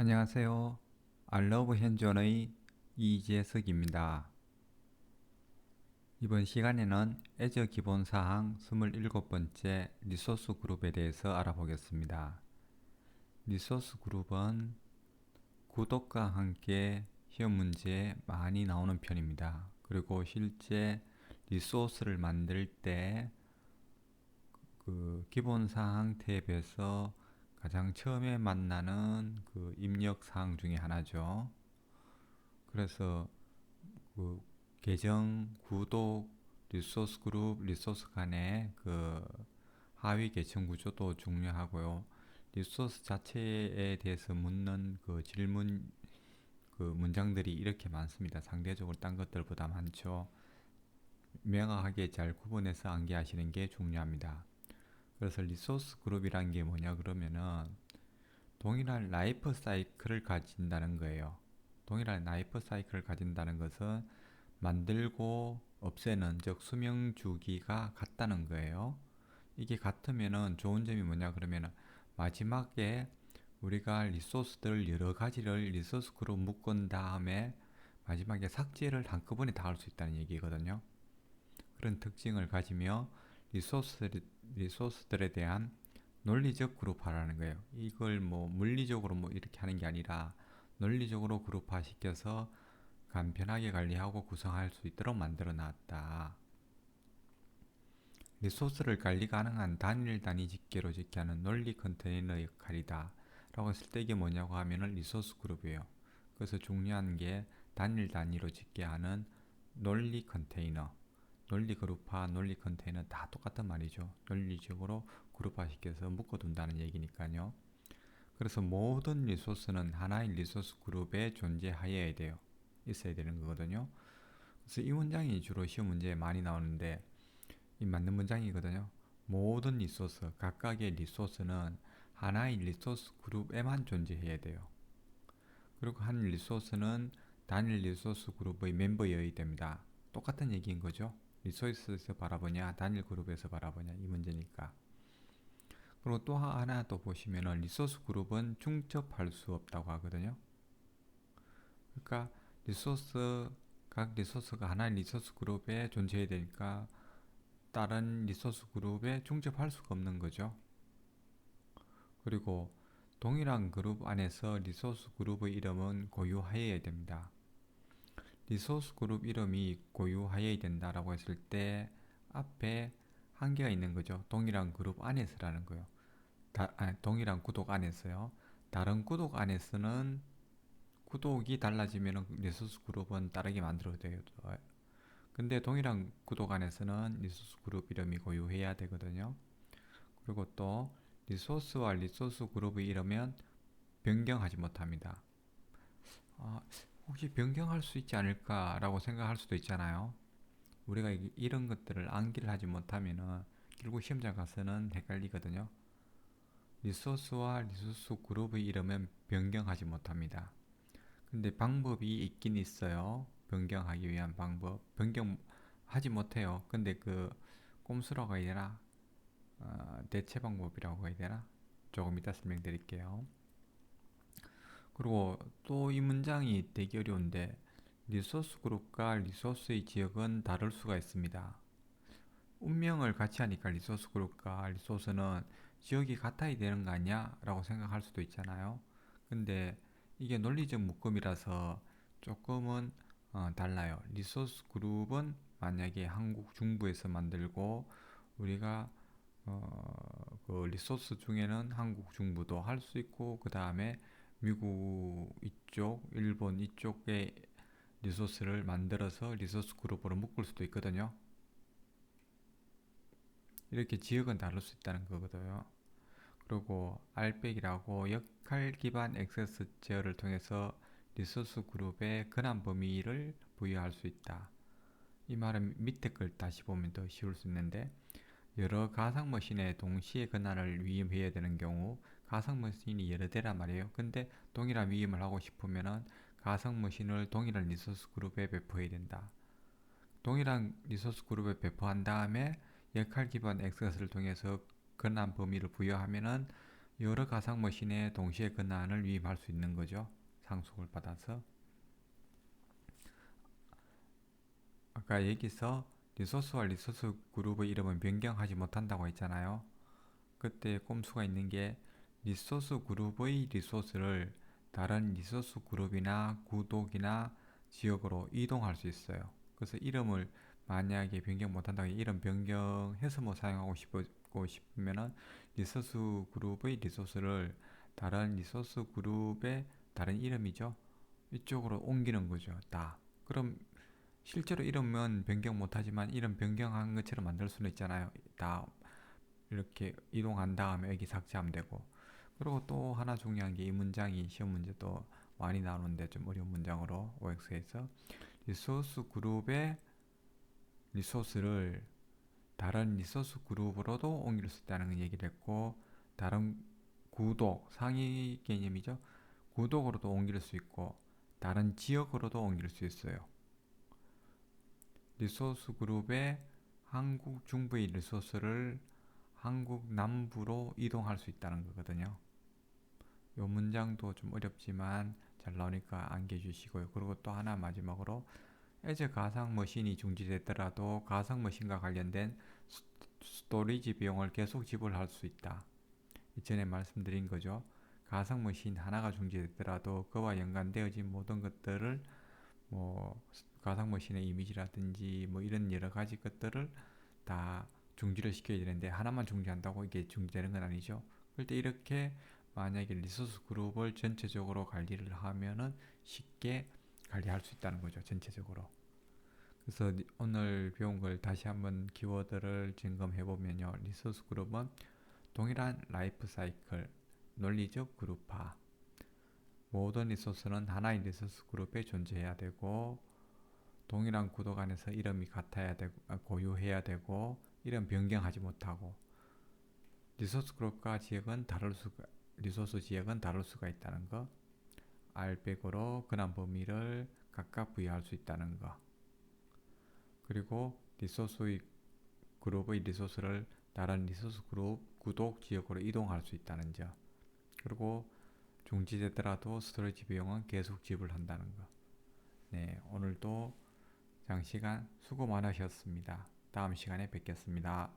안녕하세요. 알러브 현존의 이재석입니다. 이번 시간에는 애저 기본사항 27번째 리소스 그룹에 대해서 알아보겠습니다. 리소스 그룹은 구독과 함께 시험 문제에 많이 나오는 편입니다. 그리고 실제 리소스를 만들 때 그 기본사항 탭에서 가장 처음에 만나는 그 입력사항 중에 하나죠. 그래서 그 계정, 구독, 리소스 그룹, 리소스 간의 그 하위 계층 구조도 중요하고요. 리소스 자체에 대해서 묻는 그 질문 그 문장들이 이렇게 많습니다. 상대적으로 딴 것들보다 많죠. 명확하게 잘 구분해서 암기하시는 게 중요합니다. 그래서 리소스 그룹이란 게 뭐냐 그러면은 동일한 라이프 사이클을 가진다는 거예요. 동일한 라이프 사이클을 가진다는 것은 만들고 없애는, 즉 수명 주기가 같다는 거예요. 이게 같으면은 좋은 점이 뭐냐 그러면은 마지막에 우리가 리소스들 여러 가지를 리소스 그룹 묶은 다음에 마지막에 삭제를 한꺼번에 다 할 수 있다는 얘기거든요. 그런 특징을 가지며 리소스, 리소스들에 대한 논리적 그룹화라는 거예요. 이걸 뭐 물리적으로 뭐 이렇게 하는 게 아니라 논리적으로 그룹화 시켜서 간편하게 관리하고 구성할 수 있도록 만들어 놨다. 리소스를 관리 가능한 단일 단위 집계로 집계하는 논리 컨테이너 역할이다. 라고 했을 때 이게 뭐냐고 하면은 리소스 그룹이에요. 그래서 중요한 게 단일 단위로 집계하는 논리 컨테이너. 논리 그룹화, 논리 컨테이너 다 똑같은 말이죠. 논리적으로 그룹화 시켜서 묶어둔다는 얘기니까요. 그래서 모든 리소스는 하나의 리소스 그룹에 존재하여야 돼요. 있어야 되는 거거든요. 그래서 이 문장이 주로 시험 문제에 많이 나오는데 이 맞는 문장이거든요. 모든 리소스, 각각의 리소스는 하나의 리소스 그룹에만 존재해야 돼요. 그리고 한 리소스는 단일 리소스 그룹의 멤버여야 됩니다. 똑같은 얘기인 거죠. 리소스에서 바라보냐, 단일 그룹에서 바라보냐 이 문제니까. 그리고 또 하나 또 보시면은 리소스 그룹은 중첩할 수 없다고 하거든요. 그러니까 리소스 각 리소스가 하나의 리소스 그룹에 존재해야 되니까 다른 리소스 그룹에 중첩할 수가 없는 거죠. 그리고 동일한 그룹 안에서 리소스 그룹의 이름은 고유하여야 됩니다. 리소스 그룹 이름이 고유하여야 된다라고 했을 때 앞에 한계가 있는 거죠. 동일한 그룹 안에서라는 거예요. 동일한 구독 안에서요. 다른 구독 안에서는 구독이 달라지면 리소스 그룹은 다르게 만들어도 돼요. 근데 동일한 구독 안에서는 리소스 그룹 이름이 고유해야 되거든요. 그리고 또 리소스와 리소스 그룹의 이름은 변경하지 못합니다. 아, 혹시 변경할 수 있지 않을까라고 생각할 수도 있잖아요. 우리가 이런 것들을 암기를 하지 못하면은 결국 시험장 가서는 헷갈리거든요. 리소스와 리소스 그룹의 이름은 변경하지 못합니다. 근데 방법이 있긴 있어요. 변경하기 위한 방법. 변경하지 못해요. 근데 그 꼼수라고 해야 되나? 대체 방법이라고 해야 되나? 조금 이따 설명드릴게요. 그리고 또 이 문장이 되게 어려운데 리소스 그룹과 리소스의 지역은 다를 수가 있습니다. 운명을 같이 하니까 리소스 그룹과 리소스는 지역이 같아야 되는 거 아니야? 라고 생각할 수도 있잖아요. 근데 이게 논리적 묶음이라서 조금은 달라요. 리소스 그룹은 만약에 한국 중부에서 만들고 우리가 그 리소스 중에는 한국 중부도 할 수 있고 그 다음에 미국 이쪽, 일본 이쪽에 리소스를 만들어서 리소스 그룹으로 묶을 수도 있거든요. 이렇게 지역은 다를 수 있다는 거거든요. 그리고 알백이라고 역할 기반 액세스 제어를 통해서 리소스 그룹에 권한 범위를 부여할 수 있다. 이 말은 밑에 걸 다시 보면 더 쉬울 수 있는데 여러 가상 머신에 동시에 권한을 위임해야 되는 경우 가상 머신이 여러 대란 말이에요. 근데 동일한 위임을 하고 싶으면은 가상 머신을 동일한 리소스 그룹에 배포해야 된다. 동일한 리소스 그룹에 배포한 다음에 역할 기반 액세스를 통해서 권한 범위를 부여하면은 여러 가상 머신에 동시에 권한을 위임할 수 있는 거죠. 상속을 받아서. 아까 여기서 리소스와 리소스 그룹의 이름은 변경하지 못한다고 했잖아요. 그때 꼼수가 있는 게 리소스 그룹의 리소스를 다른 리소스 그룹이나 구독이나 지역으로 이동할 수 있어요. 그래서 이름을 만약에 변경 못한다고 이름 변경해서 뭐 사용하고 싶으면은 리소스 그룹의 리소스를 다른 리소스 그룹의 다른 이름이죠. 이쪽으로 옮기는 거죠. 다. 그럼 실제로 이름은 변경 못하지만 이름 변경한 것처럼 만들 수는 있잖아요. 다 이렇게 이동한 다음에 여기 삭제하면 되고. 그리고 또 하나 중요한 게 이 문장이 시험 문제도 많이 나오는데 좀 어려운 문장으로 OX에서 리소스 그룹의 리소스를 다른 리소스 그룹으로도 옮길 수 있다는 얘기를 했고, 다른 구독, 상위 개념이죠. 구독으로도 옮길 수 있고 다른 지역으로도 옮길 수 있어요. 리소스 그룹의 한국 중부의 리소스를 한국 남부로 이동할 수 있다는 거거든요. 이 문장도 좀 어렵지만 잘 나오니까 암기해 주시고요. 그리고 또 하나 마지막으로 에즈 가상 머신이 중지됐더라도 가상 머신과 관련된 스토리지 비용을 계속 지불할 수 있다. 이전에 말씀드린 거죠. 가상 머신 하나가 중지됐더라도 그와 연관되어진 모든 것들을 뭐 가상 머신의 이미지라든지 뭐 이런 여러 가지 것들을 다 중지를 시켜야 되는데 하나만 중지한다고 이게 중지되는 건 아니죠. 그럴 때 이렇게 만약에 리소스 그룹을 전체적으로 관리를 하면은 쉽게 관리할 수 있다는 거죠. 전체적으로. 그래서 오늘 배운 걸 다시 한번 키워드를 점검해 보면요. 리소스 그룹은 동일한 라이프 사이클, 논리적 그룹화. 모든 리소스는 하나의 리소스 그룹에 존재해야 되고 동일한 구독 안에서 이름이 같아야 되고 고유해야 되고 이름 변경하지 못하고 리소스 그룹과 지역은 다를 수가 리소스 지역은 다를 수가 있다는 거. 알백으로 권한 범위를 각각 부여할 수 있다는 거. 그리고 리소스의 그룹의 리소스를 다른 리소스 그룹 구독 지역으로 이동할 수 있다는 점. 그리고 중지되더라도 스토리지 비용은 계속 지불한다는 거. 네, 오늘도 장시간 수고 많으셨습니다. 다음 시간에 뵙겠습니다.